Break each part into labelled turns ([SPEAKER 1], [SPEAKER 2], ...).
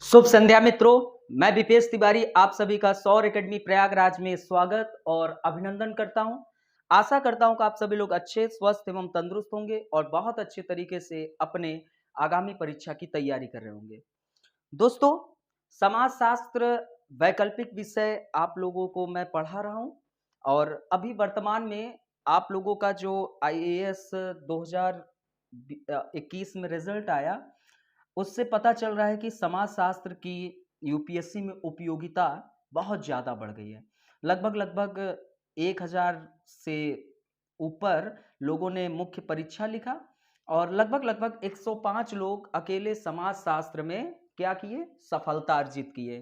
[SPEAKER 1] शुभ संध्या मित्रों, मैं विपेश तिवारी आप सभी का सौर एकेडमी प्रयागराज में स्वागत और अभिनंदन करता हूं। आशा करता हूं कि आप सभी लोग अच्छे, स्वस्थ एवं तंदुरुस्त होंगे और बहुत अच्छे तरीके से अपने आगामी परीक्षा की तैयारी कर रहे होंगे। दोस्तों, समाजशास्त्र वैकल्पिक विषय आप लोगों को मैं पढ़ा रहा हूं और अभी वर्तमान में आप लोगों का जो आईएएस 2021 में रिजल्ट आया, उससे पता चल रहा है कि समाजशास्त्र की यूपीएससी में उपयोगिता बहुत ज़्यादा बढ़ गई है। लगभग 1000 से ऊपर लोगों ने मुख्य परीक्षा लिखा और लगभग 105 लोग अकेले समाजशास्त्र में क्या किए, सफलता अर्जित किए।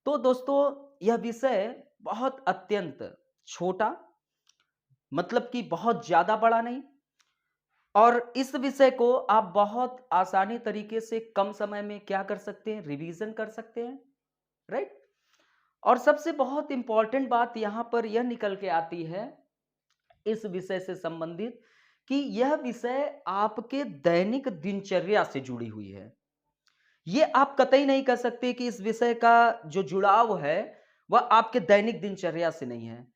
[SPEAKER 1] तो दोस्तों, यह विषय बहुत अत्यंत छोटा, मतलब कि बहुत ज़्यादा बड़ा नहीं, और इस विषय को आप बहुत आसानी तरीके से कम समय में क्या कर सकते हैं, रिवीजन कर सकते हैं, राइट। और सबसे बहुत इंपॉर्टेंट बात यहां पर यह निकल के आती है इस विषय से संबंधित कि यह विषय आपके दैनिक दिनचर्या से जुड़ी हुई है। ये आप कतई नहीं कर सकते कि इस विषय का जो जुड़ाव है वह आपके दैनिक दिनचर्या से नहीं है।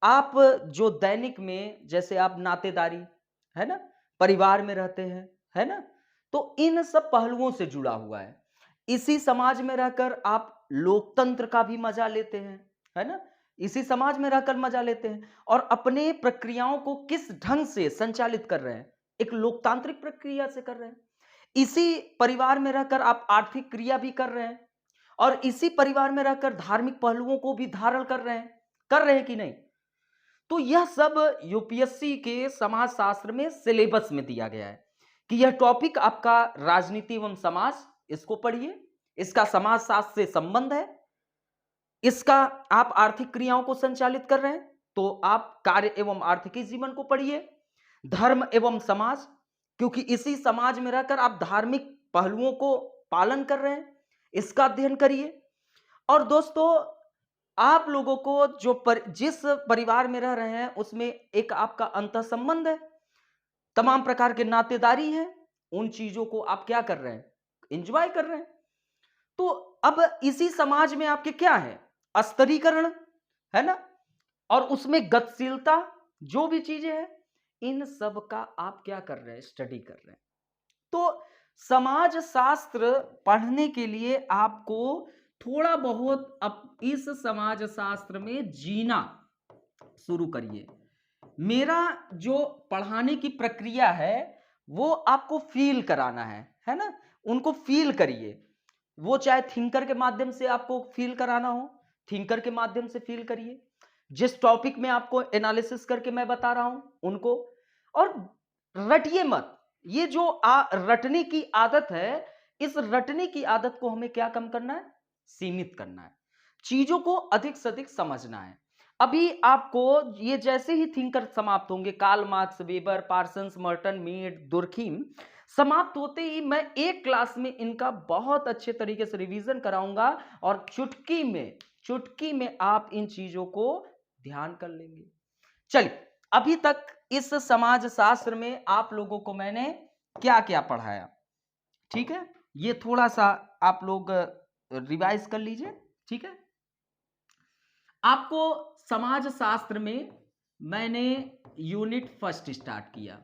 [SPEAKER 1] आप जो दैनिक में, जैसे आप नातेदारी, है ना, परिवार में रहते हैं, है ना, तो इन सब पहलुओं से जुड़ा हुआ है। इसी समाज में रहकर आप लोकतंत्र का भी मजा लेते हैं, है ना, इसी समाज में रहकर मजा लेते हैं और अपने प्रक्रियाओं को किस ढंग से संचालित कर रहे हैं, एक लोकतांत्रिक प्रक्रिया से कर रहे हैं। इसी परिवार में रहकर आप आर्थिक क्रिया भी कर रहे हैं और इसी परिवार में रहकर धार्मिक पहलुओं को भी धारण कर रहे हैं कि नहीं। तो यह सब यूपीएससी के समाजशास्त्र में सिलेबस में दिया गया है कि यह टॉपिक आपका राजनीति एवं समाज, इसको पढ़िए, इसका समाजशास्त्र से संबंध है, इसका आप आर्थिक क्रियाओं को संचालित कर रहे हैं तो आप कार्य एवं आर्थिकी जीवन को पढ़िए, धर्म एवं समाज, क्योंकि इसी समाज में रहकर आप धार्मिक पहलुओं को पालन कर रहे हैं, इसका अध्ययन करिए। और दोस्तों, आप लोगों को जिस परिवार में रह रहे हैं उसमें एक आपका अंतः संबंध है, तमाम प्रकार के नातेदारी हैं, उन चीजों को आप क्या कर रहे हैं, एंजॉय कर रहे हैं। तो अब इसी समाज में आपके क्या है, स्तरीकरण, है ना, और उसमें गतिशीलता, जो भी चीजें हैं, इन सब का आप क्या कर रहे हैं, स्टडी कर रहे हैं। तो समाज शास्त्र पढ़ने के लिए आपको थोड़ा बहुत इस समाज शास्त्र में जीना शुरू करिए। मेरा जो पढ़ाने की प्रक्रिया है वो आपको फील कराना है ना, उनको फील करिए। वो चाहे थिंकर के माध्यम से आपको फील कराना हो, थिंकर के माध्यम से फील करिए। जिस टॉपिक में आपको एनालिसिस करके मैं बता रहा हूं उनको, और रटिए मत। ये जो रटने की आदत है, इस रटने की आदत को हमें क्या कम करना है, सीमित करना है, चीजों को अधिक से अधिक समझना है। अभी आपको ये जैसे ही थिंकर समाप्त होंगे, Karl Marx, Weber, Parsons, Merton, Mead, Durkheim, समाप्त होते ही मैं एक क्लास में इनका बहुत अच्छे तरीके से रिवीजन कराऊंगा और चुटकी में आप इन चीजों को ध्यान कर लेंगे। चलिए, अभी तक इस समाज शास्त्र में आप लोगों को मैंने क्या क्या पढ़ाया, ठीक है, ये थोड़ा सा आप लोग रिवाइज कर लीजिए, ठीक है। आपको समाज शास्त्र में मैंने यूनिट फर्स्ट स्टार्ट किया।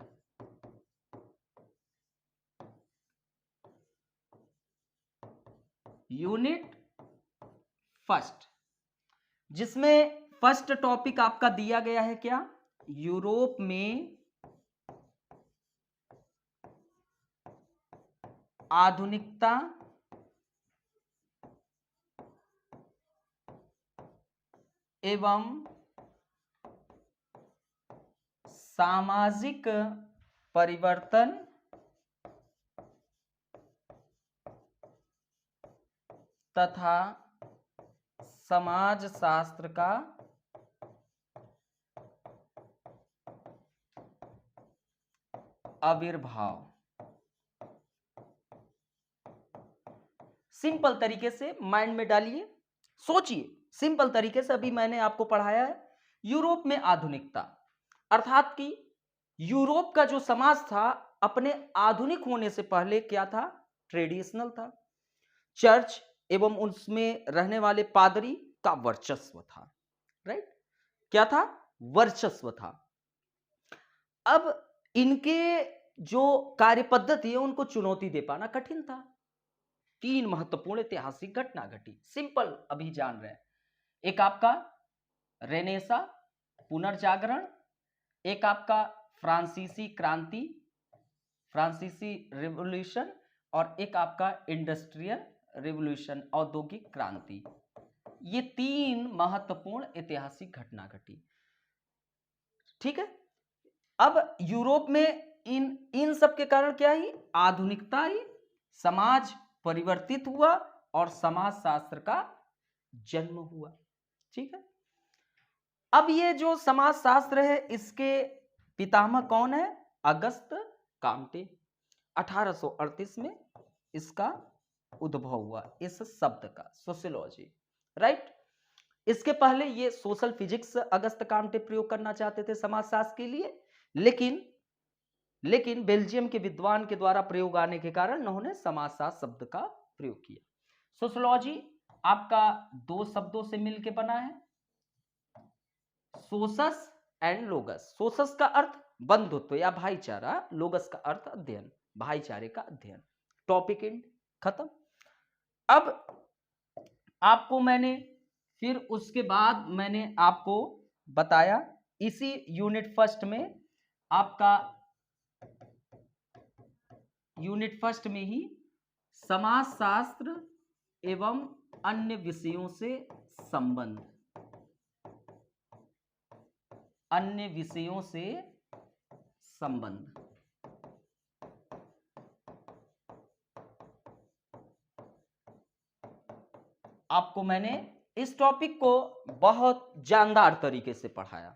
[SPEAKER 1] यूनिट फर्स्ट, जिसमें फर्स्ट टॉपिक आपका दिया गया है क्या, यूरोप में आधुनिकता एवं सामाजिक परिवर्तन तथा समाजशास्त्र का आविर्भाव। सिंपल तरीके से माइंड में डालिए, सोचिए, सिंपल तरीके से अभी मैंने आपको पढ़ाया है यूरोप में आधुनिकता, अर्थात कि यूरोप का जो समाज था अपने आधुनिक होने से पहले क्या था, ट्रेडिशनल था। चर्च एवं उसमें रहने वाले पादरी का वर्चस्व था। राइट, क्या था? वर्चस्व था। अब इनके जो कार्य पद्धति है उनको चुनौती दे पाना कठिन था। 3 महत्वपूर्ण ऐतिहासिक घटना घटी, सिंपल अभी जान रहे हैं। एक आपका रेनेसा पुनर्जागरण, एक आपका फ्रांसीसी क्रांति, फ्रांसीसी रिवॉल्यूशन, और एक आपका इंडस्ट्रियल रिवॉल्यूशन, औद्योगिक क्रांति। ये 3 महत्वपूर्ण ऐतिहासिक घटना घटी। ठीक है, अब यूरोप में इन सब के कारण क्या ही? आधुनिकता आई, समाज परिवर्तित हुआ और समाजशास्त्र का जन्म हुआ। ठीक है, अब ये जो समाजशास्त्र है इसके पितामह कौन है? Auguste Comte. 1838 में इसका उद्भव हुआ, इस शब्द का, सोशियोलॉजी। राइट, इसके पहले ये सोशल फिजिक्स अगस्त काम्टे प्रयोग करना चाहते थे समाजशास्त्र के लिए, लेकिन बेल्जियम के विद्वान के द्वारा प्रयोग आने के कारण उन्होंने समाजशास्त्र शब्द का प्रयोग किया। सोशियोलॉजी आपका 2 शब्दों से मिलकर बना है, सोसस एंड लोगस। सोसस का अर्थ बंधुत्व या भाईचारा, लोगस का अर्थ अध्ययन, भाईचारे का अध्ययन। टॉपिक एंड, खत्म। अब आपको मैंने फिर उसके बाद मैंने आपको बताया इसी यूनिट फर्स्ट में, आपका यूनिट फर्स्ट में ही समाजशास्त्र एवं अन्य विषयों से संबंध, अन्य विषयों से संबंध। आपको मैंने इस टॉपिक को बहुत जानदार तरीके से पढ़ाया।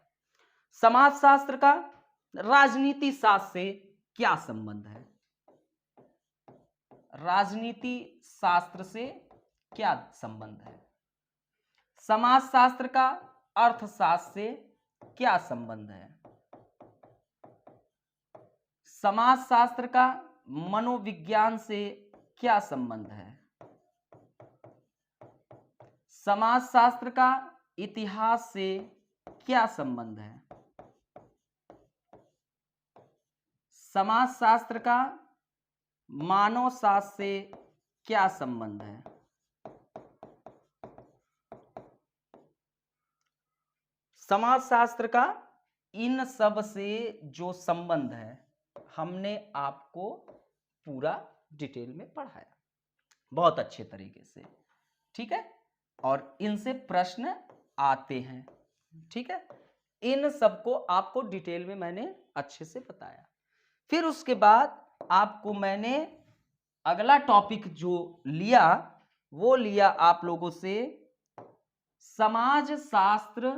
[SPEAKER 1] समाजशास्त्र का राजनीति शास्त्र से क्या संबंध है? राजनीति शास्त्र से क्या संबंध है? समाजशास्त्र का अर्थशास्त्र से क्या संबंध है? समाजशास्त्र का मनोविज्ञान से क्या संबंध है? समाजशास्त्र का इतिहास से क्या संबंध है? समाजशास्त्र का मानव शास्त्र से क्या संबंध है? समाजशास्त्र का इन सब से जो संबंध है हमने आपको पूरा डिटेल में पढ़ाया, बहुत अच्छे तरीके से। ठीक है, और इनसे प्रश्न आते हैं। ठीक है, इन सबको आपको डिटेल में मैंने अच्छे से बताया। फिर उसके बाद आपको मैंने अगला टॉपिक जो लिया वो लिया आप लोगों से समाजशास्त्र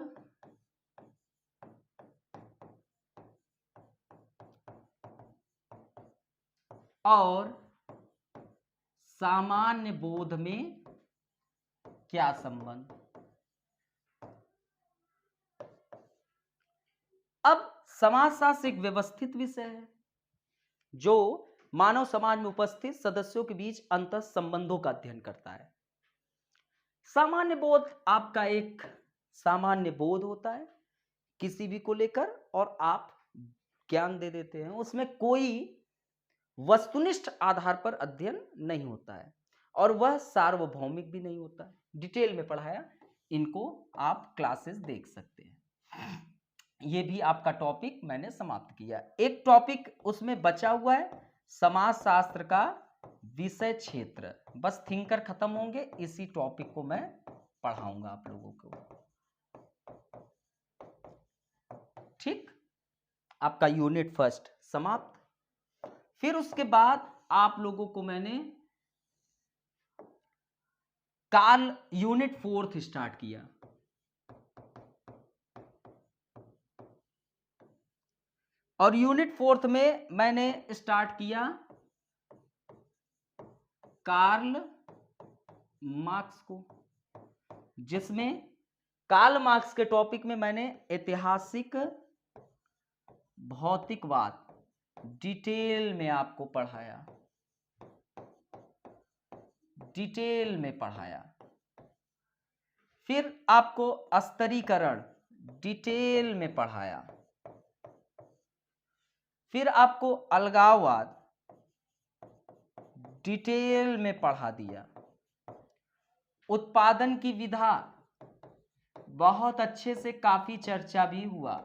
[SPEAKER 1] और सामान्य बोध में क्या संबंध। अब समाजशास्त्र एक व्यवस्थित विषय है जो मानव समाज में उपस्थित सदस्यों के बीच अंतः संबंधों का अध्ययन करता है। सामान्य बोध आपका एक सामान्य बोध होता है किसी भी को लेकर, और आप ज्ञान दे देते हैं, उसमें कोई वस्तुनिष्ठ आधार पर अध्ययन नहीं होता है और वह सार्वभौमिक भी नहीं होता है। डिटेल में पढ़ाया, इनको आप क्लासेस देख सकते हैं। ये भी आपका टॉपिक मैंने समाप्त किया। एक टॉपिक उसमें बचा हुआ है समाजशास्त्र का विषय क्षेत्र, बस थिंकर खत्म होंगे, इसी टॉपिक को मैं पढ़ाऊंगा आप लोगों को। ठीक, आपका यूनिट फर्स्ट समाप्त। फिर उसके बाद आप लोगों को मैंने काल यूनिट फोर्थ स्टार्ट किया। और यूनिट फोर्थ में मैंने स्टार्ट किया कार्ल मार्क्स को, जिसमें कार्ल मार्क्स के टॉपिक में मैंने ऐतिहासिक भौतिकवाद डिटेल में आपको पढ़ाया, डिटेल में पढ़ाया। फिर आपको स्तरीकरण डिटेल में पढ़ाया। फिर आपको अलगाववाद डिटेल में पढ़ा दिया। उत्पादन की विधा बहुत अच्छे से काफी चर्चा भी हुआ।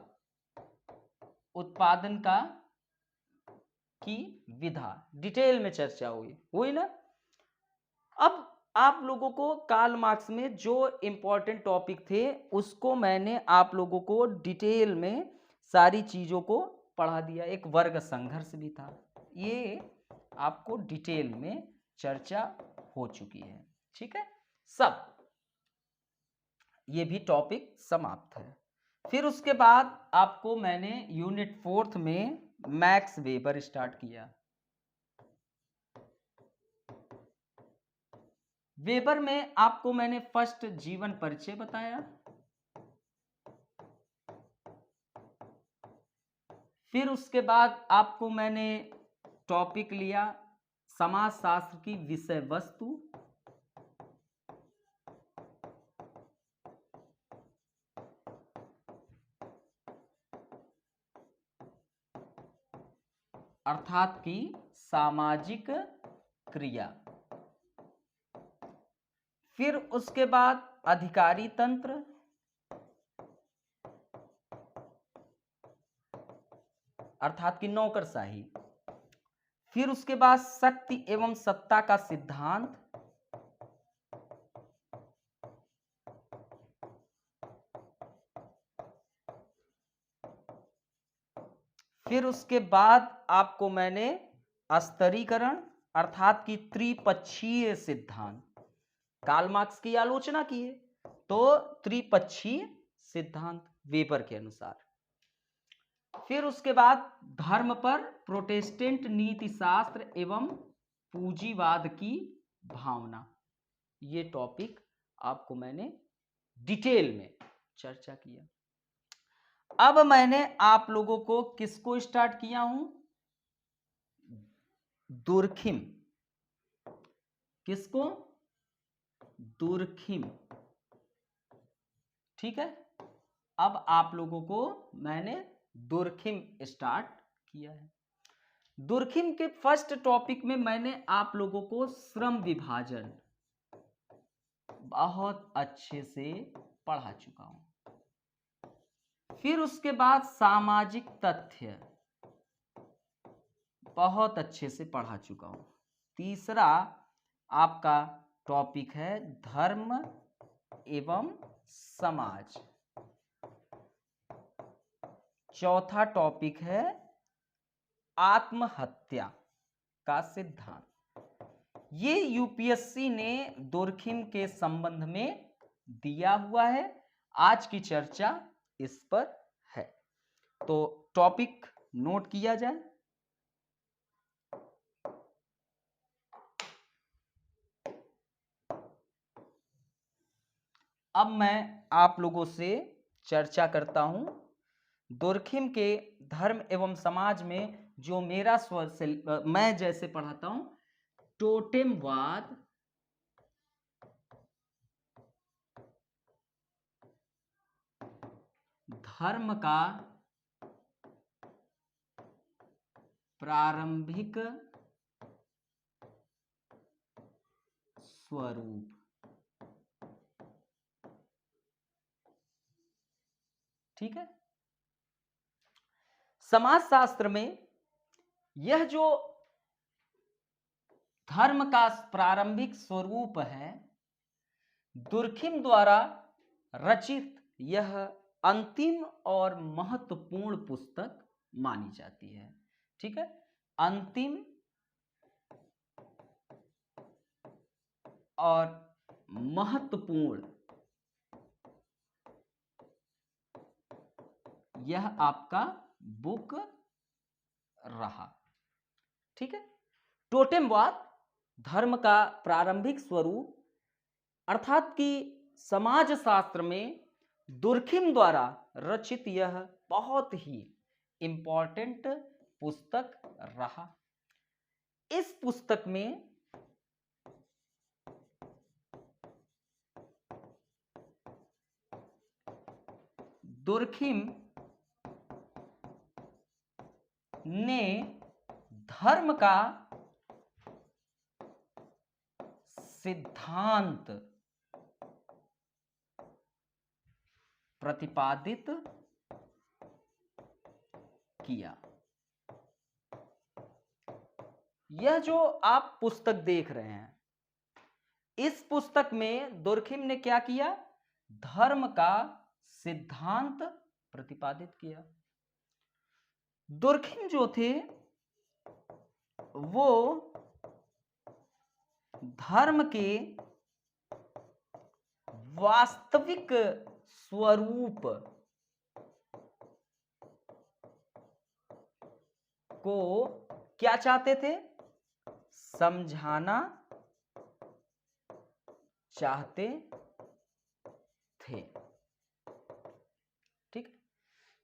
[SPEAKER 1] उत्पादन की विधा डिटेल में चर्चा हुई ना। अब आप लोगों को कार्ल मार्क्स में जो इंपॉर्टेंट टॉपिक थे उसको मैंने आप लोगों को डिटेल में सारी चीजों को पढ़ा दिया। एक वर्ग संघर्ष भी था, ये आपको डिटेल में चर्चा हो चुकी है। ठीक है, सब ये भी टॉपिक समाप्त है। फिर उसके बाद आपको मैंने यूनिट 4 में मैक्स वेबर स्टार्ट किया। वेबर में आपको मैंने फर्स्ट जीवन परिचय बताया। फिर उसके बाद आपको मैंने टॉपिक लिया समाजशास्त्र की विषय वस्तु। अर्थात की सामाजिक क्रिया। फिर उसके बाद अधिकारी तंत्र। अर्थात की नौकरशाही। फिर उसके बाद शक्ति एवं सत्ता का सिद्धांत। फिर उसके बाद आपको मैंने स्तरीकरण अर्थात की त्रिपक्षीय सिद्धांत, कार्ल मार्क्स की आलोचना की है तो त्रिपक्षीय सिद्धांत वेबर के अनुसार। फिर उसके बाद धर्म पर प्रोटेस्टेंट नीति शास्त्र एवं पूंजीवाद की भावना, ये टॉपिक आपको मैंने डिटेल में चर्चा किया। अब मैंने आप लोगों को किसको स्टार्ट किया हूं, दुर्खिम। किसको, दुर्खिम। ठीक है, अब आप लोगों को मैंने दुर्खिम स्टार्ट किया है। दुर्खिम के फर्स्ट टॉपिक में मैंने आप लोगों को श्रम विभाजन बहुत अच्छे से पढ़ा चुका हूं। फिर उसके बाद सामाजिक तथ्य बहुत अच्छे से पढ़ा चुका हूं। तीसरा आपका टॉपिक है धर्म एवं समाज। चौथा टॉपिक है आत्महत्या का सिद्धांत। ये यूपीएससी ने दुर्खिम के संबंध में दिया हुआ है, आज की चर्चा इस पर है। तो टॉपिक नोट किया जाए। अब मैं आप लोगों से चर्चा करता हूं दुर्खिम के धर्म एवं समाज में जो मेरा मैं जैसे पढ़ाता हूं टोटेमवाद, धर्म का प्रारंभिक स्वरूप। ठीक है, समाजशास्त्र में यह जो धर्म का प्रारंभिक स्वरूप है दुर्खिम द्वारा रचित यह अंतिम और महत्वपूर्ण पुस्तक मानी जाती है। ठीक है, अंतिम और महत्वपूर्ण यह आपका बुक रहा। ठीक है, टोटेमवाद धर्म का प्रारंभिक स्वरूप अर्थात कि समाजशास्त्र में दुर्खिम द्वारा रचित यह बहुत ही इंपॉर्टेंट पुस्तक रहा। इस पुस्तक में दुर्खिम ने धर्म का सिद्धांत प्रतिपादित किया। यह जो आप पुस्तक देख रहे हैं, इस पुस्तक में दुर्खिम ने क्या किया? धर्म का सिद्धांत प्रतिपादित किया। दुर्खिम जो थे वो धर्म के वास्तविक स्वरूप को क्या चाहते थे? समझाना चाहते थे। ठीक।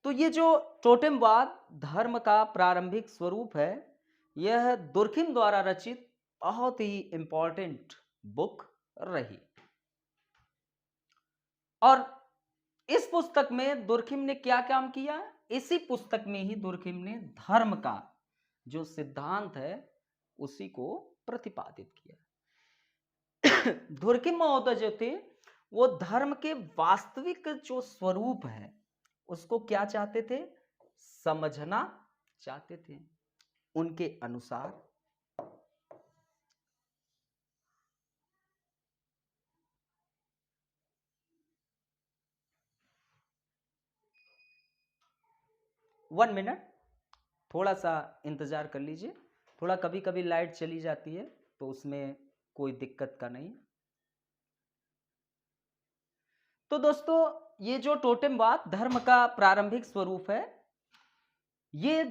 [SPEAKER 1] तो ये जो टोटेमवाद धर्म का प्रारंभिक स्वरूप है, यह दुर्खिम द्वारा रचित बहुत ही इंपॉर्टेंट बुक रही। और इस पुस्तक में दुर्खिम ने क्या काम किया? इसी पुस्तक में ही दुर्खिम ने धर्म का जो सिद्धांत है उसी को प्रतिपादित किया। दुर्खिम महोदय जो थे वो धर्म के वास्तविक जो स्वरूप है उसको क्या चाहते थे? समझना चाहते थे। उनके अनुसार वन मिनट, थोड़ा सा इंतजार कर लीजिए। थोड़ा कभी कभी लाइट चली जाती है तो उसमें कोई दिक्कत का नहीं। तो दोस्तों, ये जो टोटेमवाद धर्म का प्रारंभिक स्वरूप है, ये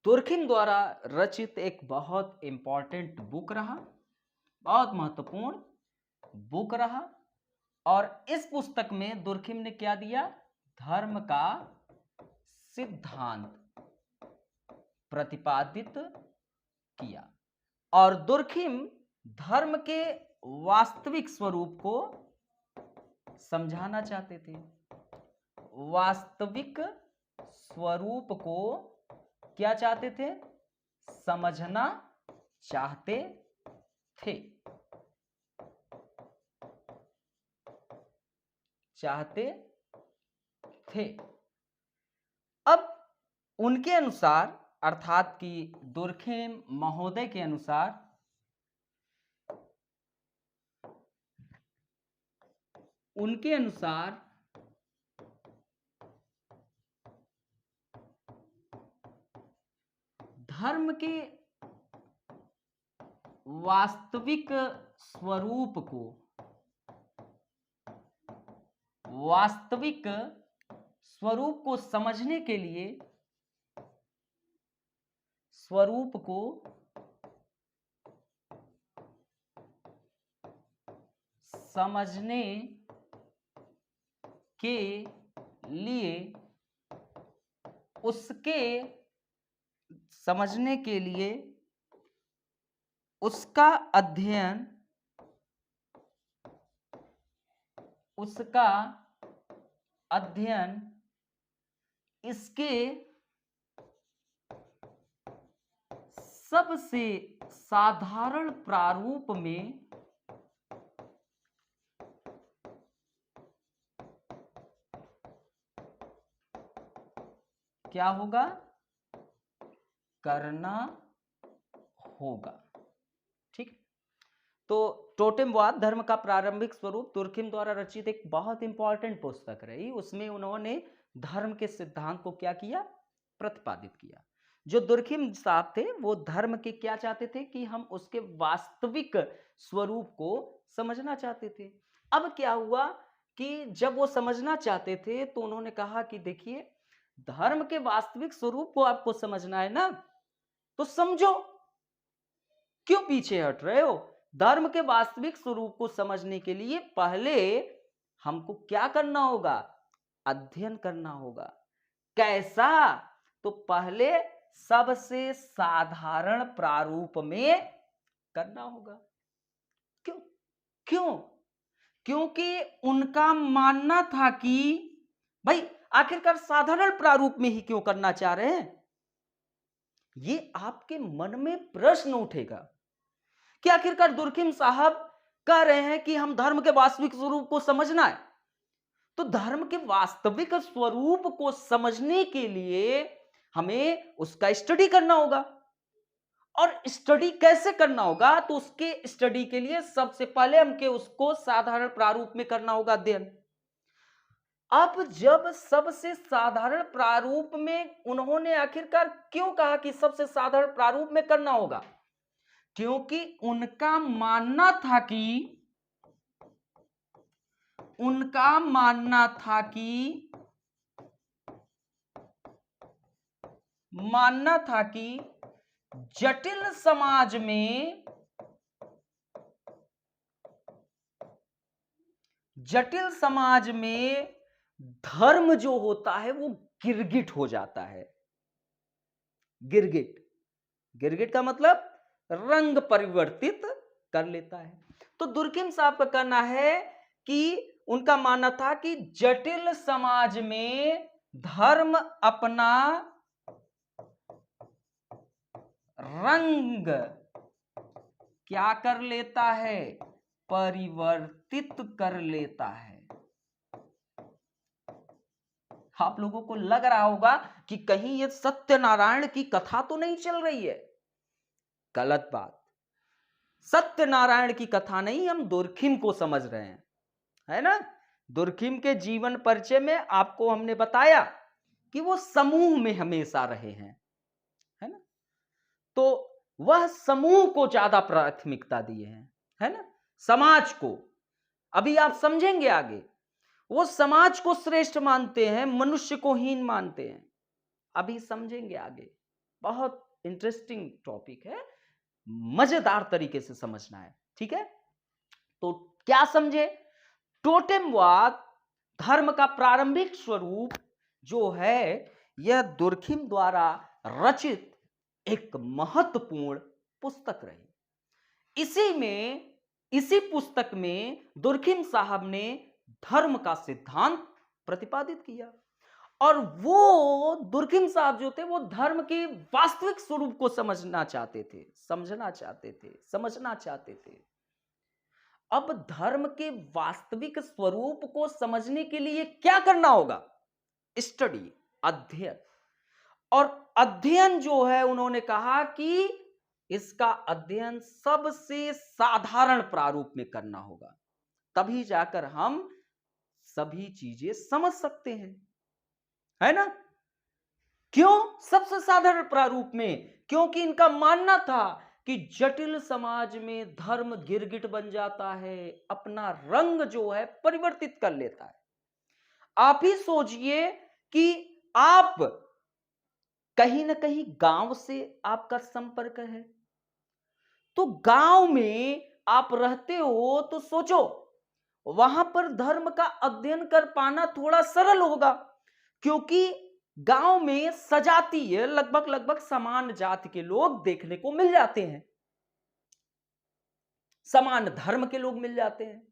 [SPEAKER 1] दुर्खिम द्वारा रचित एक बहुत इंपॉर्टेंट बुक रहा, बहुत महत्वपूर्ण बुक रहा। और इस पुस्तक में दुर्खिम ने क्या दिया? धर्म का सिद्धांत प्रतिपादित किया। और दुर्खिम धर्म के वास्तविक स्वरूप को समझाना चाहते थे। वास्तविक स्वरूप को क्या चाहते थे? समझना चाहते थे। अब उनके अनुसार, अर्थात कि दुर्खिम महोदय के अनुसार, उनके अनुसार धर्म के वास्तविक स्वरूप को, वास्तविक स्वरूप को समझने के लिए, स्वरूप को समझने के लिए, उसके समझने के लिए उसका अध्ययन, उसका अध्ययन इसके सबसे साधारण प्रारूप में क्या होगा? करना होगा। ठीक। तो टोटेमवाद धर्म का प्रारंभिक स्वरूप दुर्खिम द्वारा रचित एक बहुत इंपॉर्टेंट पुस्तक रही। उसमें उन्होंने धर्म के सिद्धांत को क्या किया? प्रतिपादित किया। जो दुर्खिम साहब थे वो धर्म के क्या चाहते थे? कि हम उसके वास्तविक स्वरूप को समझना चाहते थे। अब क्या हुआ कि जब वो समझना चाहते थे तो उन्होंने कहा कि देखिए, धर्म के वास्तविक स्वरूप को आपको समझना है ना, तो समझो, क्यों पीछे हट रहे हो? धर्म के वास्तविक स्वरूप को समझने के लिए पहले हमको क्या करना होगा? अध्ययन करना होगा। कैसा? तो पहले सबसे साधारण प्रारूप में करना होगा। क्यों? क्यों? क्योंकि उनका मानना था कि भाई आखिरकार साधारण प्रारूप में ही क्यों करना चाह रहे हैं? ये आपके मन में प्रश्न उठेगा कि आखिरकार दुर्खिम साहब कह रहे हैं कि हम धर्म के वास्तविक स्वरूप को समझना है। तो धर्म के वास्तविक स्वरूप को समझने के लिए हमें उसका स्टडी करना होगा। और स्टडी कैसे करना होगा? तो उसके स्टडी के लिए सबसे पहले हमके उसको साधारण प्रारूप में करना होगा अध्ययन। अब जब सबसे साधारण प्रारूप में उन्होंने आखिरकार क्यों कहा कि सबसे साधारण प्रारूप में करना होगा? क्योंकि उनका मानना था कि जटिल समाज में धर्म जो होता है वो गिरगिट हो जाता है। गिरगिट का मतलब रंग परिवर्तित कर लेता है। तो दुर्खिम साहब का कहना है कि उनका मानना था कि जटिल समाज में धर्म अपना रंग क्या कर लेता है? परिवर्तित कर लेता है। आप लोगों को लग रहा होगा कि कहीं ये सत्यनारायण की कथा तो नहीं चल रही है। गलत बात। सत्यनारायण की कथा नहीं, हम दुर्खिम को समझ रहे हैं, है ना। दुर्खिम के जीवन परिचय में आपको हमने बताया कि वो समूह में हमेशा रहे हैं, है ना। तो वह समूह को ज्यादा प्राथमिकता दिए हैं, है ना, समाज को। अभी आप समझेंगे आगे। वो समाज को श्रेष्ठ मानते हैं, मनुष्य को हीन मानते हैं। अभी समझेंगे आगे। बहुत इंटरेस्टिंग टॉपिक है, मजेदार तरीके से समझना है, ठीक है। तो क्या समझे? टोटेमवाद धर्म का प्रारंभिक स्वरूप जो है यह दुर्खिम द्वारा रचित एक महत्वपूर्ण पुस्तक रही। इसी पुस्तक में दुर्खिम साहब ने धर्म का सिद्धांत प्रतिपादित किया। और वो दुर्खिम साहब जो थे वो धर्म के वास्तविक स्वरूप को समझना चाहते थे, समझना चाहते थे। अब धर्म के वास्तविक स्वरूप को समझने के लिए क्या करना होगा? स्टडी, अध्ययन। और अध्ययन जो है उन्होंने कहा कि इसका अध्ययन सबसे साधारण प्रारूप में करना होगा, तभी जाकर हम सभी चीजें समझ सकते हैं, है ना। क्यों सबसे साधारण प्रारूप में? क्योंकि इनका मानना था कि जटिल समाज में धर्म गिरगिट बन जाता है, अपना रंग जो है परिवर्तित कर लेता है। आप ही सोचिए कि आप कहीं ना कहीं गांव से आपका संपर्क है, तो गांव में आप रहते हो तो सोचो वहां पर धर्म का अध्ययन कर पाना थोड़ा सरल होगा, क्योंकि गांव में सजातीय लगभग समान जाति के लोग देखने को मिल जाते हैं, समान धर्म के लोग मिल जाते हैं।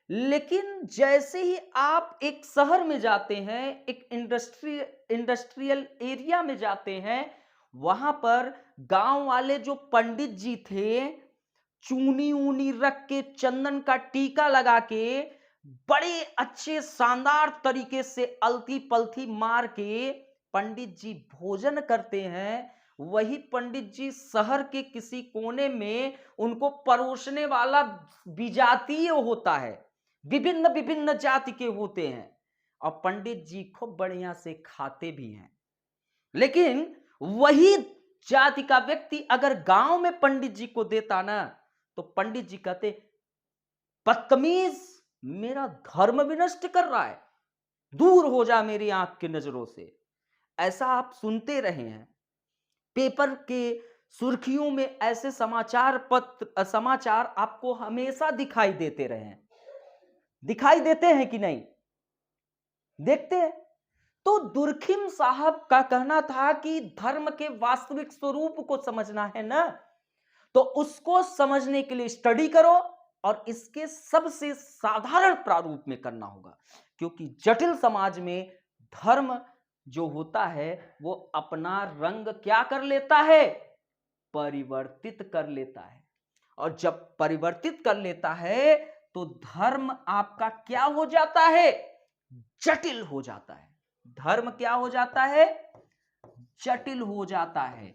[SPEAKER 1] लेकिन जैसे ही आप एक शहर में जाते हैं, एक इंडस्ट्रियल एरिया में जाते हैं, वहां पर गांव वाले जो पंडित जी थे, चूनी ऊनी रख के, चंदन का टीका लगा के, बड़े अच्छे शानदार तरीके से अलती पलथी मार के पंडित जी भोजन करते हैं। वही पंडित जी शहर के किसी कोने में उनको परोसने वाला विजातीय होता है, विभिन्न जाति के होते हैं, और पंडित जी खूब बढ़िया से खाते भी हैं। लेकिन वही जाति का व्यक्ति अगर गांव में पंडित जी को देता ना, तो पंडित जी कहते बदतमीज, मेरा धर्म विनष्ट कर रहा है, दूर हो जा मेरी आंख की नजरों से। ऐसा आप सुनते रहे हैं, पेपर के सुर्खियों में ऐसे समाचार आपको हमेशा दिखाई देते रहे हैं, दिखाई देते हैं कि नहीं? देखते हैं। तो दुर्खिम साहब का कहना था कि धर्म के वास्तविक स्वरूप को समझना है ना, तो उसको समझने के लिए स्टडी करो, और इसके सबसे साधारण प्रारूप में करना होगा, क्योंकि जटिल समाज में धर्म जो होता है वो अपना रंग क्या कर लेता है, परिवर्तित कर लेता है। और जब परिवर्तित कर लेता है तो धर्म आपका क्या हो जाता है, जटिल हो जाता है। धर्म क्या हो जाता है, जटिल हो जाता है।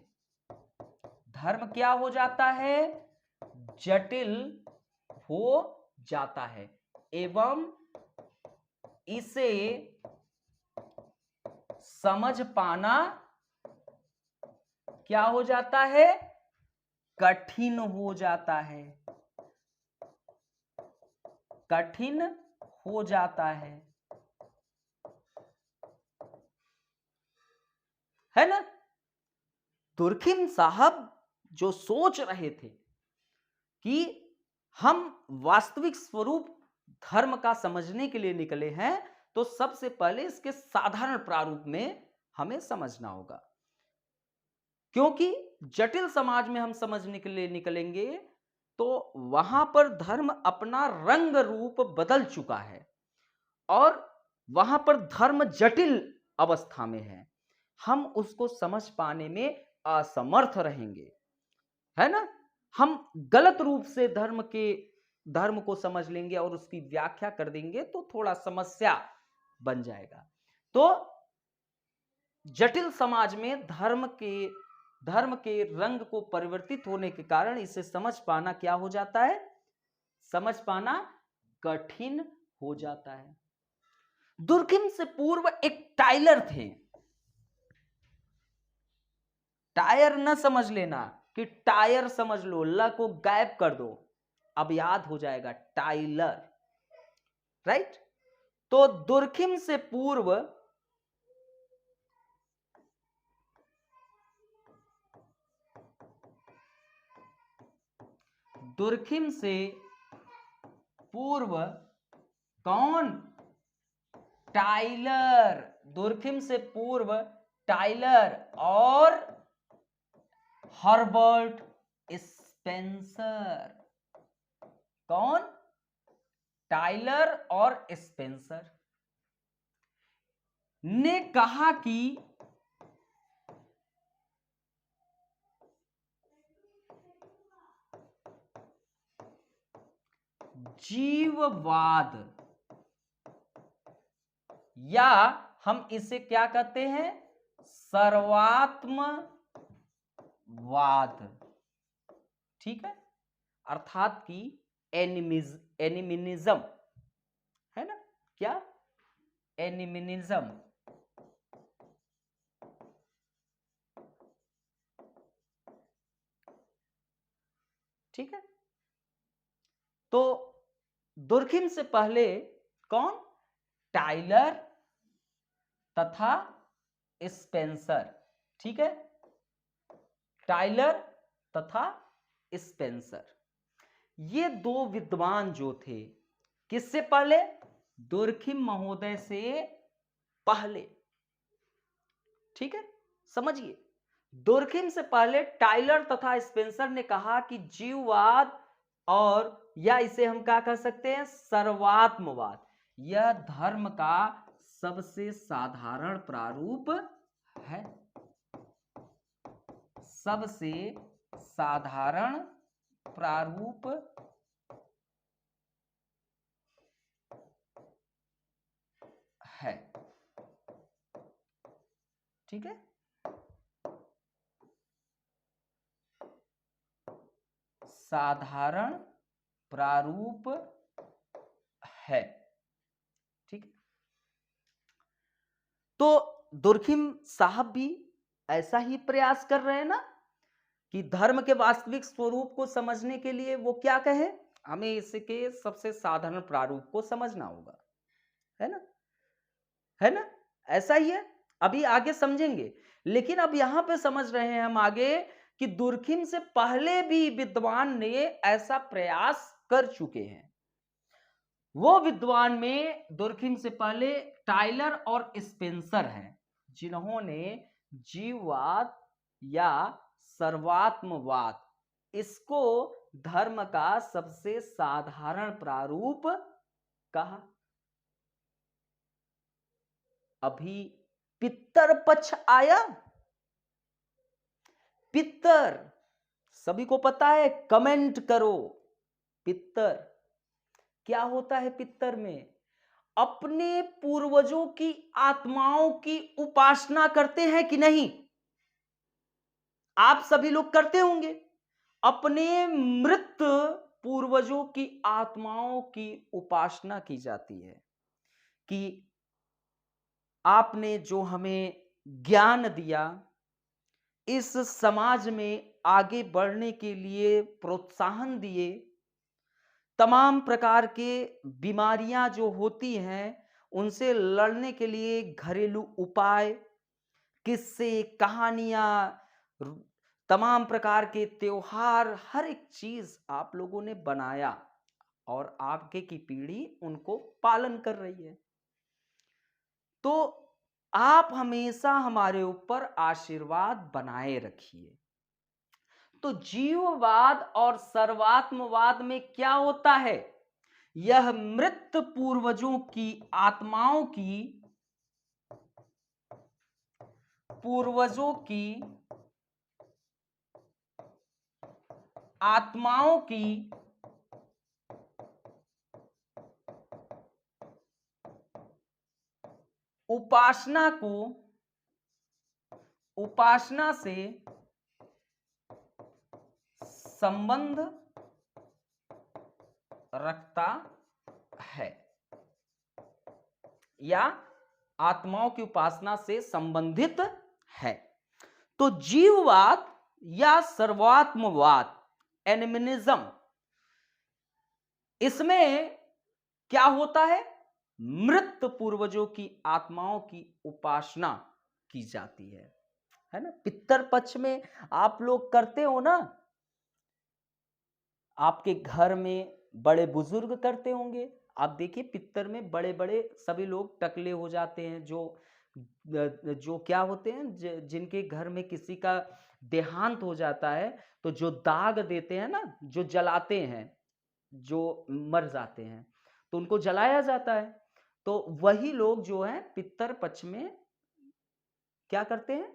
[SPEAKER 1] धर्म क्या हो जाता है, जटिल हो जाता है एवं इसे समझ पाना क्या हो जाता है, कठिन हो जाता है, कठिन हो जाता है ना। तुर्खिम साहब जो सोच रहे थे कि हम वास्तविक स्वरूप धर्म का समझने के लिए निकले हैं, तो सबसे पहले इसके साधारण प्रारूप में हमें समझना होगा, क्योंकि जटिल समाज में हम समझने के लिए निकलेंगे तो वहां पर धर्म अपना रंग रूप बदल चुका है और वहां पर धर्म जटिल अवस्था में है। हम उसको समझ पाने में असमर्थ रहेंगे, है ना। हम गलत रूप से धर्म को समझ लेंगे और उसकी व्याख्या कर देंगे तो थोड़ा समस्या बन जाएगा। तो जटिल समाज में धर्म के रंग को परिवर्तित होने के कारण इसे समझ पाना क्या हो जाता है, समझ पाना कठिन हो जाता है। दुर्खिम से पूर्व एक टाइलर थे। टायर न समझ लेना कि टायर समझ लो, ल को गायब कर दो, अब याद हो जाएगा टाइलर, राइट। तो दुर्खिम से पूर्व कौन, टाइलर। दुर्खिम से पूर्व टाइलर और हर्बर्ट स्पेंसर। कौन, टाइलर और स्पेंसर ने कहा कि जीववाद, या हम इसे क्या कहते हैं, सर्वात्मवाद, ठीक है, अर्थात कि एनिमिनिज्म, है ना, क्या, एनिमिनिज्म, ठीक है। तो दुर्खिम से पहले कौन, टाइलर तथा स्पेंसर, ठीक है, टाइलर तथा स्पेंसर, ये दो विद्वान जो थे, किससे पहले, दुर्खिम महोदय से पहले, ठीक है, समझिए। दुर्खिम से पहले टाइलर तथा स्पेंसर ने कहा कि जीववाद, और या इसे हम क्या कह सकते हैं, सर्वात्मवाद, यह धर्म का सबसे साधारण प्रारूप है, सबसे साधारण प्रारूप है, ठीक है। साधारण प्रारूप है, ठीक है। तो दुर्खिम साहब भी ऐसा ही प्रयास कर रहे हैं ना, कि धर्म के वास्तविक स्वरूप को समझने के लिए वो क्या कहे, हमें इसके सबसे साधारण प्रारूप को समझना होगा, है ना, है ना, ऐसा ही है। अभी आगे समझेंगे, लेकिन अब यहां पे समझ रहे हैं हम आगे कि दुर्खिम से पहले भी विद्वान ने ऐसा प्रयास कर चुके हैं। वो विद्वान में दुर्खिम से पहले टाइलर और स्पेंसर हैं, जिन्होंने जीववाद या सर्वात्मवाद इसको धर्म का सबसे साधारण प्रारूप कहा। अभी पितर पक्ष आया। पितर सभी को पता है, कमेंट करो। पितर क्या होता है? पितर में अपने पूर्वजों की आत्माओं की उपासना करते हैं कि नहीं? आप सभी लोग करते होंगे। अपने मृत पूर्वजों की आत्माओं की उपासना की जाती है कि आपने जो हमें ज्ञान दिया, इस समाज में आगे बढ़ने के लिए प्रोत्साहन दिए, तमाम प्रकार के बीमारियां जो होती हैं उनसे लड़ने के लिए घरेलू उपाय, किस्से, कहानियां, तमाम प्रकार के त्योहार, हर एक चीज आप लोगों ने बनाया और आगे की पीढ़ी उनको पालन कर रही है। तो आप हमेशा हमारे ऊपर आशीर्वाद बनाए रखिए। तो जीववाद और सर्वात्मवाद में क्या होता है? यह मृत पूर्वजों की आत्माओं की उपासना से संबंध रखता है, या आत्माओं की उपासना से संबंधित है। तो जीववाद या सर्वात्मवाद, एनिमिनिज्म, इसमें क्या होता है? मृत पूर्वजों की आत्माओं की उपासना की जाती है ना। पितर पक्ष में आप लोग करते हो ना, आपके घर में बड़े बुजुर्ग करते होंगे। आप देखिए पितर में बड़े बड़े सभी लोग टकले हो जाते हैं, जो क्या होते हैं, जिनके घर में किसी का देहांत हो जाता है तो जो दाग देते हैं ना, जो जलाते हैं, जो मर जाते हैं तो उनको जलाया जाता है। तो वही लोग जो है पितर पक्ष में क्या करते हैं?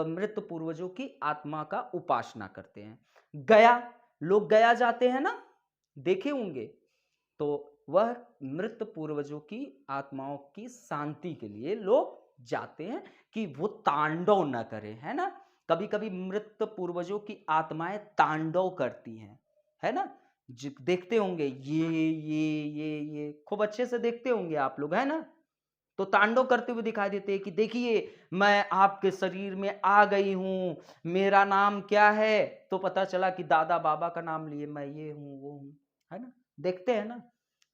[SPEAKER 1] मृत पूर्वजों की आत्मा का उपासना करते हैं। गया, लोग गया जाते हैं ना, देखे होंगे। तो वह मृत पूर्वजों की आत्माओं की शांति के लिए लोग जाते हैं कि वो तांडव न करें, है ना। कभी कभी मृत पूर्वजों की आत्माएं तांडव करती हैं, है ना। देखते होंगे, ये खूब अच्छे से देखते होंगे आप लोग, है ना। तो तांडव करते हुए दिखाई देते हैं कि देखिए मैं आपके शरीर में आ गई हूं, मेरा नाम क्या है, तो पता चला कि दादा बाबा का नाम लिए मैं ये हूं वो हूं, है ना। देखते हैं ना।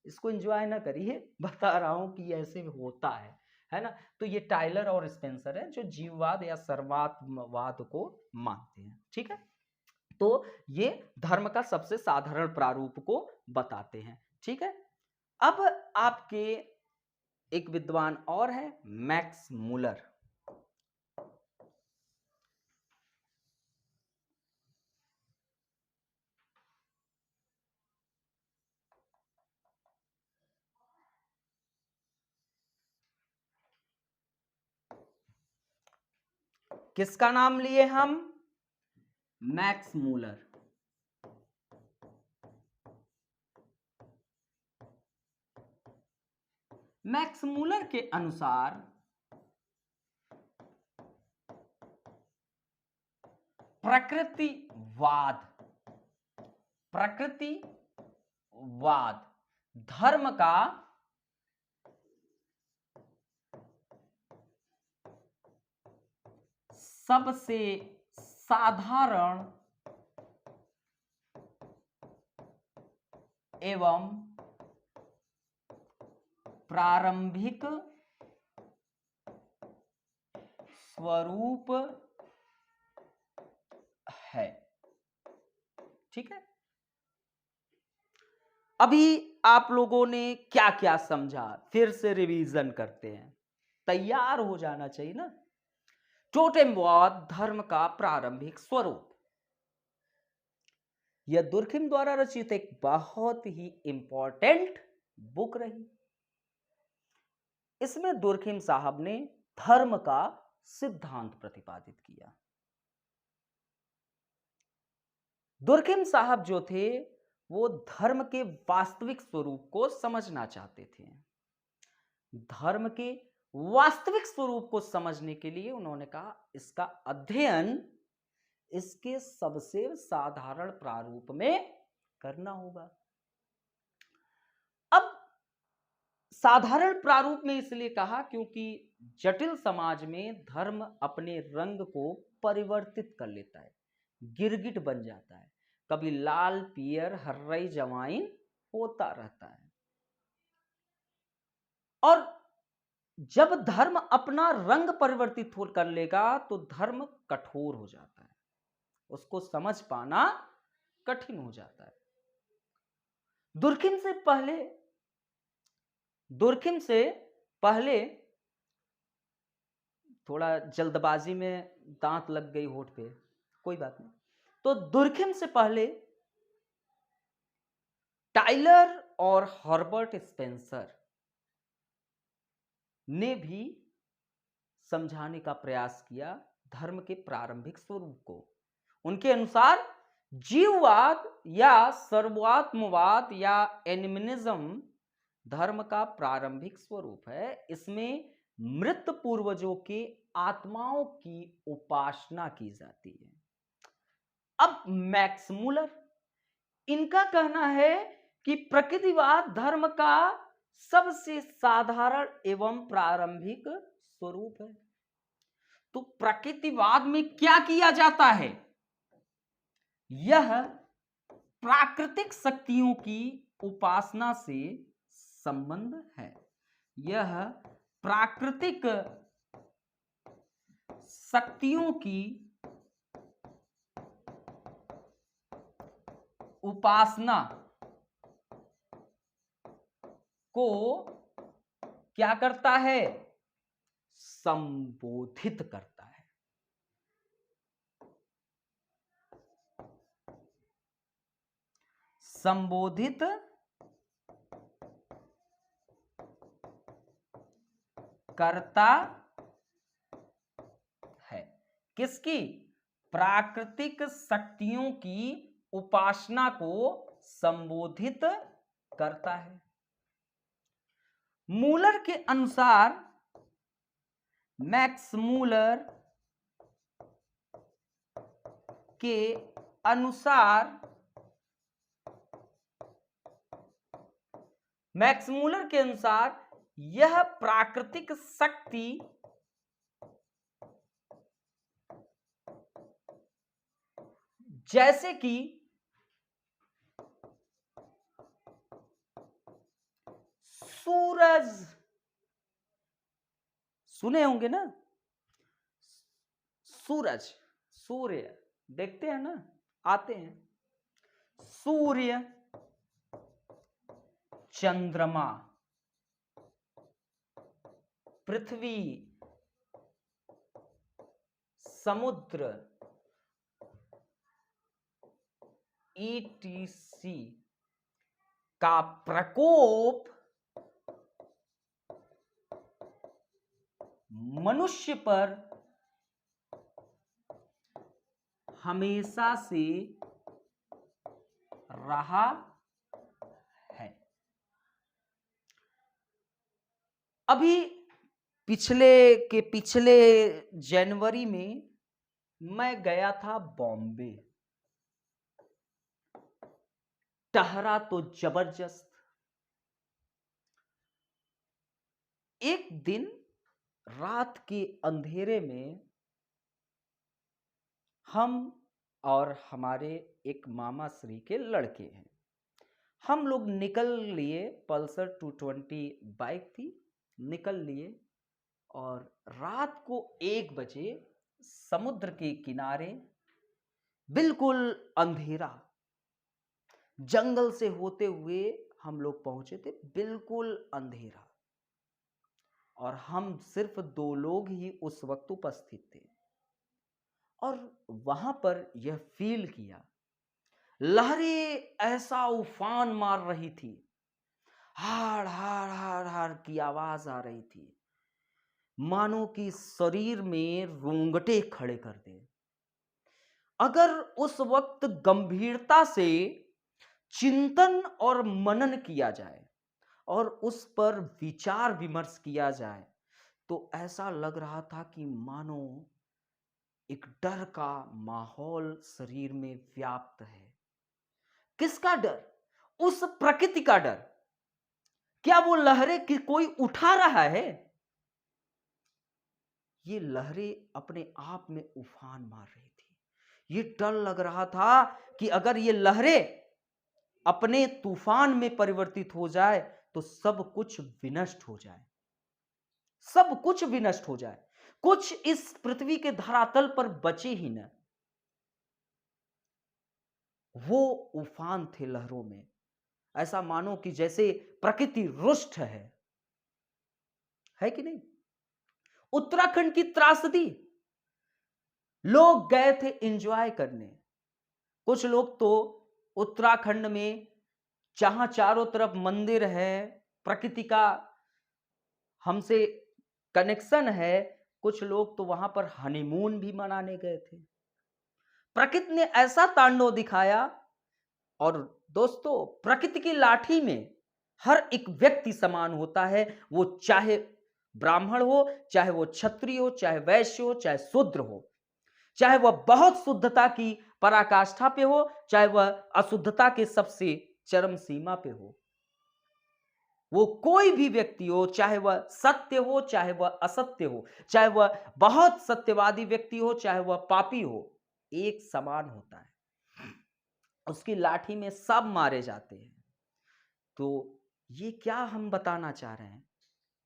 [SPEAKER 1] इसको एंजॉय ना करिए, बता रहा हूं कि ऐसे होता है ना। तो ये टाइलर और स्पेंसर है जो जीववाद या सर्वात्मवाद को मानते हैं, ठीक है। तो ये धर्म का सबसे साधारण प्रारूप को बताते हैं, ठीक है। अब आपके एक विद्वान और है, मैक्स मूलर। किसका नाम लिए हम? Max Muller. मैक्स मूलर के अनुसार प्रकृतिवाद धर्म का सबसे साधारण एवं प्रारंभिक स्वरूप है, ठीक है। अभी आप लोगों ने क्या क्या समझा, फिर से रिवीजन करते हैं, तैयार हो जाना चाहिए ना। टोटेमवाद धर्म का प्रारंभिक स्वरूप, यह दुर्खिम द्वारा रचित एक बहुत ही इंपॉर्टेंट बुक रही। इसमें दुर्खिम साहब ने धर्म का सिद्धांत प्रतिपादित किया। दुर्खिम साहब जो थे वो धर्म के वास्तविक स्वरूप को समझना चाहते थे। धर्म के वास्तविक स्वरूप को समझने के लिए उन्होंने कहा इसका अध्ययन इसके सबसे साधारण प्रारूप में करना होगा। अब साधारण प्रारूप में इसलिए कहा क्योंकि जटिल समाज में धर्म अपने रंग को परिवर्तित कर लेता है, गिरगिट बन जाता है, कभी लाल पियर हर्रई जवाइन होता रहता है। और जब धर्म अपना रंग परिवर्तित कर लेगा तो धर्म कठोर हो जाता है, उसको समझ पाना कठिन हो जाता है। दुर्खिम से पहले थोड़ा जल्दबाजी में दांत लग गई होठ पे, कोई बात नहीं। तो दुर्खिम से पहले टाइलर और हर्बर्ट स्पेंसर ने भी समझाने का प्रयास किया धर्म के प्रारंभिक स्वरूप को। उनके अनुसार जीववाद या सर्वात्मवाद या एनिमिनिज्म धर्म का प्रारंभिक स्वरूप है। इसमें मृत पूर्वजों के आत्माओं की उपासना की जाती है। अब मैक्स मूलर, इनका कहना है कि प्रकृतिवाद धर्म का सबसे साधारण एवं प्रारंभिक स्वरूप है। तो प्रकृतिवाद में क्या किया जाता है? यह प्राकृतिक शक्तियों की उपासना से संबंध है। यह प्राकृतिक शक्तियों की उपासना को क्या करता है? संबोधित करता है। संबोधित करता है। किसकी? प्राकृतिक शक्तियों की उपासना को संबोधित करता है। मूलर के अनुसार, मैक्स मूलर के अनुसार, मैक्स मूलर के अनुसार यह प्राकृतिक शक्ति जैसे कि सूरज, सुने होंगे ना, सूरज, सूर्य देखते हैं ना, आते हैं, सूर्य, चंद्रमा, पृथ्वी, समुद्र, ETC का प्रकोप मनुष्य पर हमेशा से रहा है। अभी पिछले जनवरी में मैं गया था बॉम्बे। टहरा तो जबरदस्त। एक दिन रात के अंधेरे में हम और हमारे एक मामा श्री के लड़के हैं, हम लोग निकल लिए, पल्सर 220 बाइक थी, निकल लिए और रात को 1 बजे समुद्र के किनारे बिल्कुल अंधेरा, जंगल से होते हुए हम लोग पहुंचे थे, बिल्कुल अंधेरा, और हम सिर्फ 2 लोग ही उस वक्त उपस्थित थे। और वहां पर यह फील किया लहरें ऐसा उफान मार रही थी, हाड़ हाड़ हाड़ हाड़ की आवाज आ रही थी, मानो कि शरीर में रोंगटे खड़े कर दे। अगर उस वक्त गंभीरता से चिंतन और मनन किया जाए और उस पर विचार विमर्श किया जाए, तो ऐसा लग रहा था कि मानो एक डर का माहौल शरीर में व्याप्त है। किसका डर? उस प्रकृति का डर। क्या वो लहरें कि कोई उठा रहा है? ये लहरें अपने आप में उफान मार रही थी। ये डर लग रहा था कि अगर ये लहरें अपने तूफान में परिवर्तित हो जाए तो सब कुछ विनष्ट हो जाए, सब कुछ विनष्ट हो जाए, कुछ इस पृथ्वी के धरातल पर बचे ही न। वो उफान थे लहरों में। ऐसा मानो कि जैसे प्रकृति रुष्ट है कि नहीं? उत्तराखंड की त्रासदी, लोग गए थे एंजॉय करने। कुछ लोग तो उत्तराखंड में जहां चारों तरफ मंदिर है, प्रकृति का हमसे कनेक्शन है, कुछ लोग तो वहां पर हनीमून भी मनाने गए थे। प्रकृति ने ऐसा तांडव दिखाया। और दोस्तों, प्रकृति की लाठी में हर एक व्यक्ति समान होता है, वो चाहे ब्राह्मण हो, चाहे वो क्षत्रिय हो, चाहे वैश्य हो, चाहे शूद्र हो, चाहे वह बहुत शुद्धता की पराकाष्ठा पे हो, चाहे वह अशुद्धता के सबसे चरम सीमा पे हो। वो कोई भी व्यक्ति हो, चाहे वह सत्य हो, चाहे वह असत्य हो, चाहे वह बहुत सत्यवादी व्यक्ति हो, चाहे वह पापी हो, एक समान होता है। उसकी लाठी में सब मारे जाते हैं। तो ये क्या हम बताना चाह रहे हैं?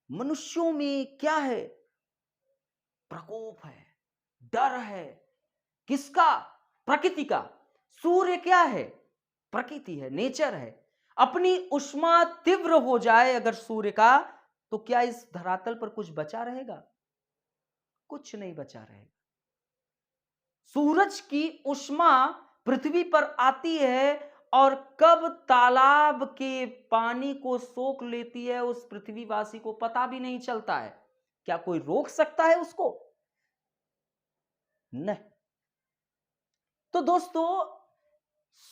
[SPEAKER 1] मनुष्यों में क्या है? प्रकोप है, डर है। किसका? प्रकृति का। सूर्य क्या है? प्रकृति है, नेचर है। अपनी उष्मा तीव्र हो जाए अगर सूर्य का, तो क्या इस धरातल पर कुछ बचा रहेगा? कुछ नहीं बचा रहेगा। सूरज की उष्मा पृथ्वी पर आती है और कब तालाब के पानी को सोख लेती है, उस पृथ्वीवासी को पता भी नहीं चलता है। क्या कोई रोक सकता है उसको? नहीं। तो दोस्तों,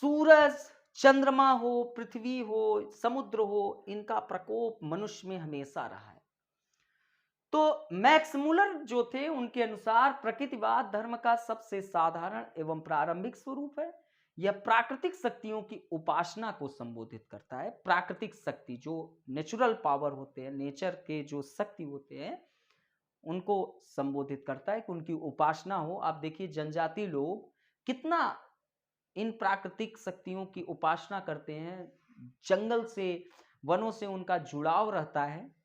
[SPEAKER 1] सूरज, चंद्रमा हो, पृथ्वी हो, समुद्र हो, इनका प्रकोप मनुष्य में हमेशा रहा है। तो मैक्स मुलर जो थे, उनके अनुसार प्रकृतिवाद धर्म का सबसे साधारण एवं प्रारंभिक स्वरूप है। यह प्राकृतिक शक्तियों की उपासना को संबोधित करता है। प्राकृतिक शक्ति जो नेचुरल पावर होते हैं, नेचर के जो शक्ति होते हैं, उनको संबोधित करता है कि उनकी उपासना हो। आप देखिए जनजाति लोग कितना इन प्राकृतिक शक्तियों की उपासना करते हैं। जंगल से, वनों से उनका जुड़ाव रहता है।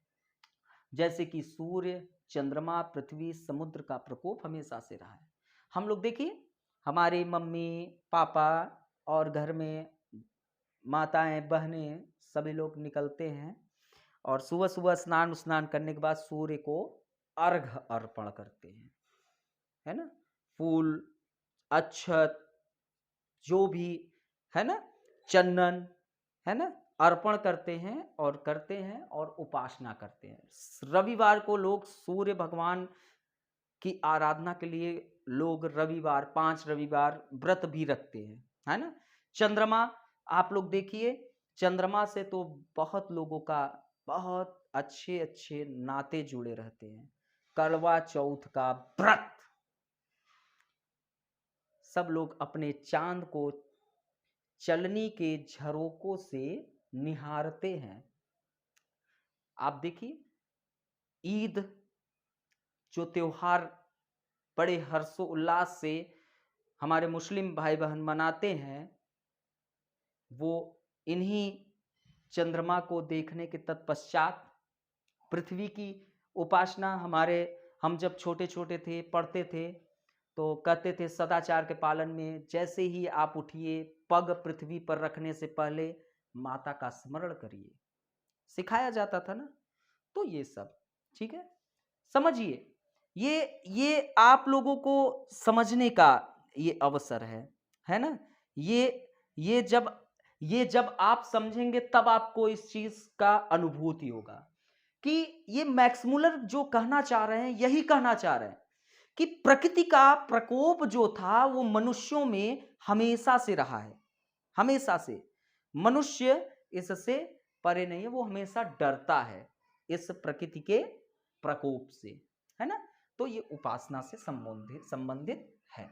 [SPEAKER 1] जैसे कि सूर्य, चंद्रमा, पृथ्वी, समुद्र का प्रकोप हमेशा से रहा है। हम लोग देखिए, हमारी मम्मी, पापा और घर में माताएं, बहनें, सभी लोग निकलते हैं और सुबह सुबह स्नान करने के बाद सूर्य को अर्घ अर्पण करते हैं, है ना? फूल, अक्षत, जो भी है ना, चंदन, है ना, अर्पण करते हैं और उपासना करते हैं। रविवार को लोग सूर्य भगवान की आराधना के लिए लोग रविवार, 5 रविवार व्रत भी रखते हैं, है ना? चंद्रमा, आप लोग देखिए, चंद्रमा से तो बहुत लोगों का बहुत अच्छे अच्छे नाते जुड़े रहते हैं। करवा चौथ का व्रत, सब लोग अपने चांद को चलनी के झरोकों से निहारते हैं। आप देखिए, ईद जो त्योहार बड़े हर्षोल्लास से हमारे मुस्लिम भाई बहन मनाते हैं, वो इन्हीं चंद्रमा को देखने के तत्पश्चात पृथ्वी की उपासना, हम जब छोटे छोटे थे, पढ़ते थे, तो कहते थे सदाचार के पालन में जैसे ही आप उठिए, पग पृथ्वी पर रखने से पहले माता का स्मरण करिए, सिखाया जाता था ना। तो ये सब ठीक है, समझिए। ये आप लोगों को समझने का ये अवसर है ना? ये ये जब आप समझेंगे तब आपको इस चीज का अनुभूति होगा कि ये मैक्स मुलर जो कहना चाह रहे हैं यही कहना चाह रहे हैं कि प्रकृति का प्रकोप जो था वो मनुष्यों में हमेशा से रहा है, हमेशा से। मनुष्य इससे परे नहीं है, वो हमेशा डरता है इस प्रकृति के प्रकोप से, है ना। तो ये उपासना से संबंधित है।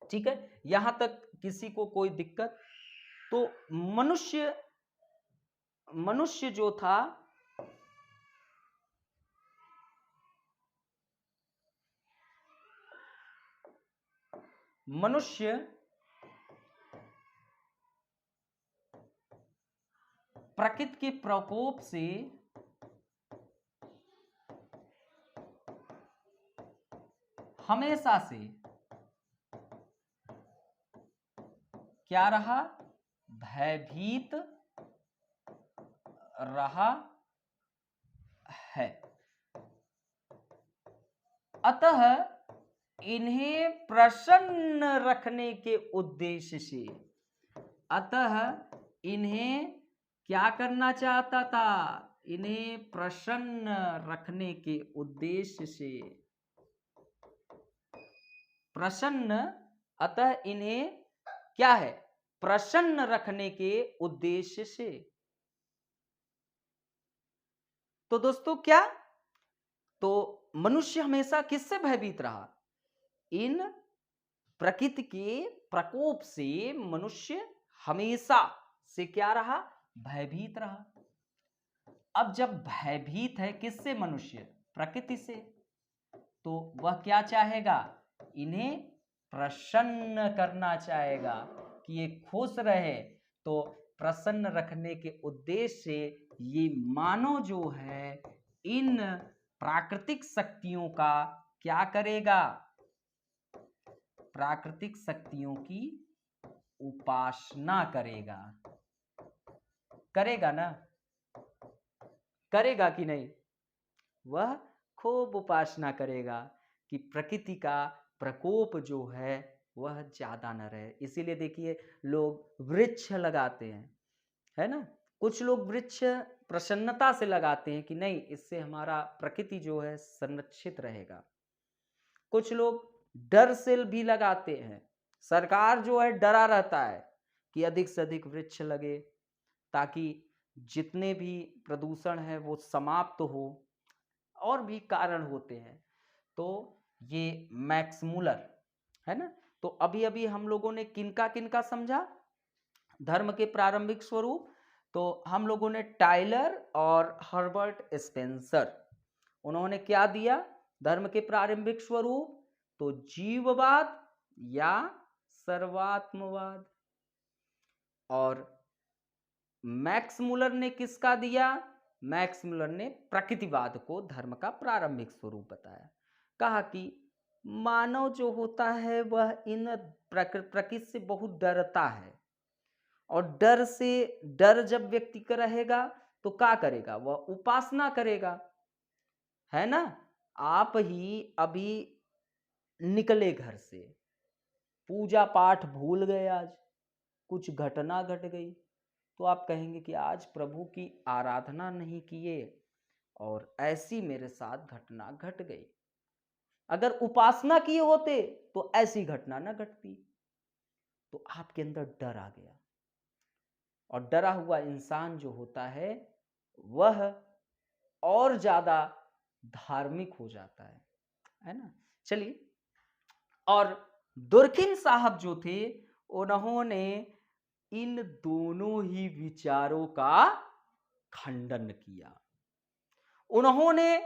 [SPEAKER 1] ठीक है, यहां तक किसी को कोई दिक्कत? तो मनुष्य मनुष्य जो था मनुष्य प्रकृति के प्रकोप से हमेशा से क्या रहा? भयभीत रहा है। अतः इन्हें प्रसन्न रखने के उद्देश्य से, अतः इन्हें क्या करना चाहता था? इन्हें प्रसन्न रखने के उद्देश्य से, प्रसन्न, अतः इन्हें क्या है? प्रसन्न रखने के उद्देश्य से। तो दोस्तों क्या? तो मनुष्य हमेशा किससे भयभीत रहा? इन प्रकृति के प्रकोप से मनुष्य हमेशा से क्या रहा? भयभीत रहा। अब जब भयभीत है किससे? मनुष्य प्रकृति से, तो वह क्या चाहेगा? इन्हें प्रसन्न करना चाहेगा कि ये खुश रहे। तो प्रसन्न रखने के उद्देश्य से ये मानव जो है इन प्राकृतिक शक्तियों का क्या करेगा? प्राकृतिक शक्तियों की उपासना करेगा। करेगा ना? करेगा कि नहीं? वह खूब उपासना करेगा कि प्रकृति का प्रकोप जो है वह ज्यादा न रहे। इसीलिए देखिए लोग वृक्ष लगाते हैं, है ना। कुछ लोग वृक्ष प्रसन्नता से लगाते हैं कि नहीं, इससे हमारा प्रकृति जो है संरक्षित रहेगा। कुछ लोग डर से भी लगाते हैं। सरकार जो है डरा रहता है कि अधिक से अधिक वृक्ष लगे ताकि जितने भी प्रदूषण है वो समाप्त हो, और भी कारण होते हैं। तो ये मैक्स मुलर है ना। तो अभी अभी हम लोगों ने किनका किनका समझा धर्म के प्रारंभिक स्वरूप? तो हम लोगों ने टाइलर और हर्बर्ट स्पेंसर, उन्होंने क्या दिया धर्म के प्रारंभिक स्वरूप? तो जीववाद या सर्वात्मवाद। और मैक्स मुलर ने किसका दिया? मैक्स मुलर ने प्रकृतिवाद को धर्म का प्रारंभिक स्वरूप बताया। कहा कि मानव जो होता है वह इन प्रकृति से बहुत डरता है, और डर जब व्यक्ति का रहेगा तो क्या करेगा? वह उपासना करेगा, है ना। आप ही अभी निकले घर से, पूजा पाठ भूल गए, आज कुछ घटना घट गई, तो आप कहेंगे कि आज प्रभु की आराधना नहीं किए और ऐसी मेरे साथ घटना घट गई। अगर उपासना किए होते तो ऐसी घटना न घटती। तो आपके अंदर डर आ गया, और डरा हुआ इंसान जो होता है वह और ज्यादा धार्मिक हो जाता है ना। चलिए, और दुर्खिन साहब जो थे उन्होंने इन दोनों ही विचारों का खंडन किया। उन्होंने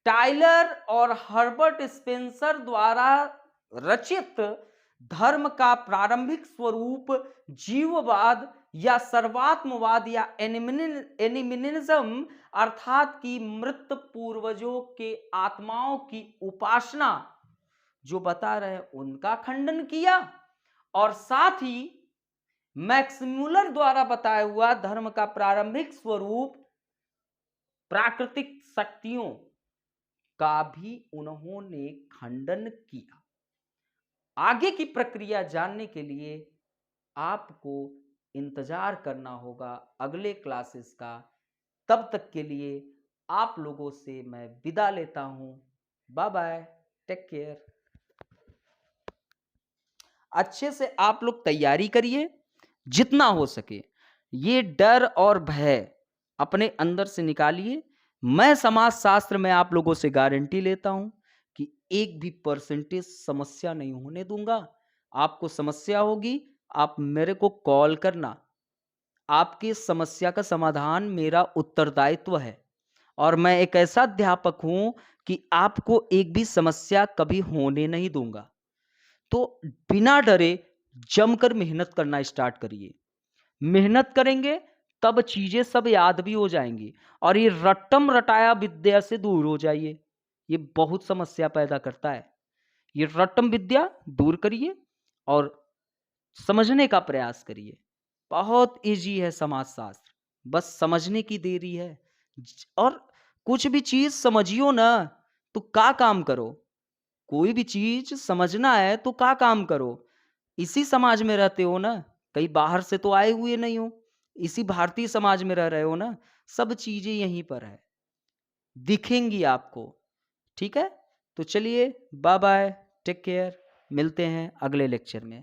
[SPEAKER 1] टाइलर और हर्बर्ट स्पेंसर द्वारा रचित धर्म का प्रारंभिक स्वरूप जीववाद या सर्वात्मवाद या एनिमिनिज्म अर्थात कि मृत पूर्वजों के आत्माओं की उपासना जो बता रहे हैं उनका खंडन किया, और साथ ही मैक्स मुलर द्वारा बताया हुआ धर्म का प्रारंभिक स्वरूप प्राकृतिक शक्तियों का भी उन्होंने खंडन किया। आगे की प्रक्रिया जानने के लिए आपको इंतज़ार करना होगा अगले क्लासेस का। तब तक के लिए आप लोगों से मैं विदा लेता हूँ। Bye bye, take care. अच्छे से आप लोग तैयारी करिए जितना हो सके। ये डर और भय अपने अंदर से निकालिए। मैं समाजशास्त्र में आप लोगों से गारंटी लेता हूं कि एक भी परसेंटेज समस्या नहीं होने दूंगा। आपको समस्या होगी, आप मेरे को कॉल करना। आपकी समस्या का समाधान मेरा उत्तरदायित्व है और मैं एक ऐसा अध्यापक हूं कि आपको एक भी समस्या कभी होने नहीं दूंगा। तो बिना डरे जमकर मेहनत करना स्टार्ट करिए। मेहनत करेंगे तब चीजें सब याद भी हो जाएंगी और ये रट्टम रटाया विद्या से दूर हो जाइए। ये बहुत समस्या पैदा करता है। ये रट्टम विद्या दूर करिए और समझने का प्रयास करिए। बहुत इजी है समाजशास्त्र, बस समझने की देरी है। और कुछ भी चीज समझियो ना तो का काम करो। कोई भी चीज समझना है तो का काम करो। इसी समाज में रहते हो ना, कहीं बाहर से तो आए हुए नहीं हो। इसी भारतीय समाज में रह रहे हो ना, सब चीजें यहीं पर है, दिखेंगी आपको। ठीक है, तो चलिए बाय बाय, टेक केयर, मिलते हैं अगले लेक्चर में।